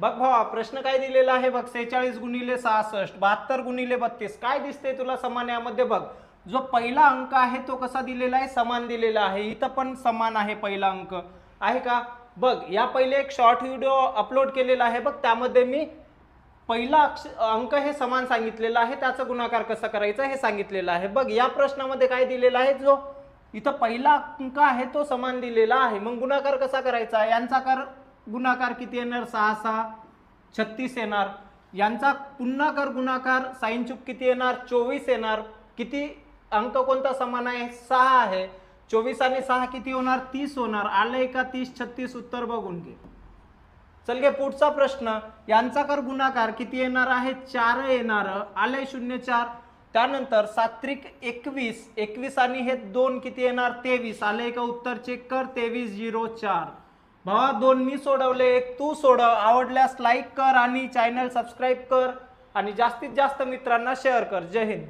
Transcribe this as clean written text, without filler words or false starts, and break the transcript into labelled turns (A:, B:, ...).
A: बघ भावा प्रश्न काय दिलेला आहे बघ 46 गुणिले 66 72 गुणिले 32 काय दिसते तुला समान यामध्ये बघ जो पहिला अंक आहे तो कसा दिलेला आहे समान दिलेला आहे इथं पण समान आहे पहिला अंक आहे का बघ या पहिले एक शॉर्ट व्हिडिओ अपलोड केलेला आहे बघ त्यामध्ये मी पहिला अंक हे समान सांगितलेला आहे त्याचा गुणाकार कसा करायचा हे सांगितलेलं आहे बघ या प्रश्नामध्ये काय दिलेला आहे जो इथं पहिला अंक आहे तो समान दिलेला आहे मग गुणाकार कसा करायचा यांचा गुणाकार किती येणार 6 6 36 येणार यांचा पुन्हा कर गुणाकार साइन चूक किती येणार 24 येणार किती अंक कोणता समान आहे 6 आहे 24 आणि 6 किती होणार 30 होणार आले का 30 36 उत्तर बघून घे चल घे पुढचा प्रश्न यांचा कर गुणाकार किती येणार आहे 4 येणार आले 04 त्यानंतर 7 त्रिक 21 21 आणि हे 2 किती येणार 23 आले का उत्तर चेक कर 2304 भावा 2 मी सोडवले 1 तू सोडव आवडल्यास लाईक कर आणि चॅनल सबस्क्राईब कर आणि जास्तीत जास्त मित्रांना शेअर कर जय हिंद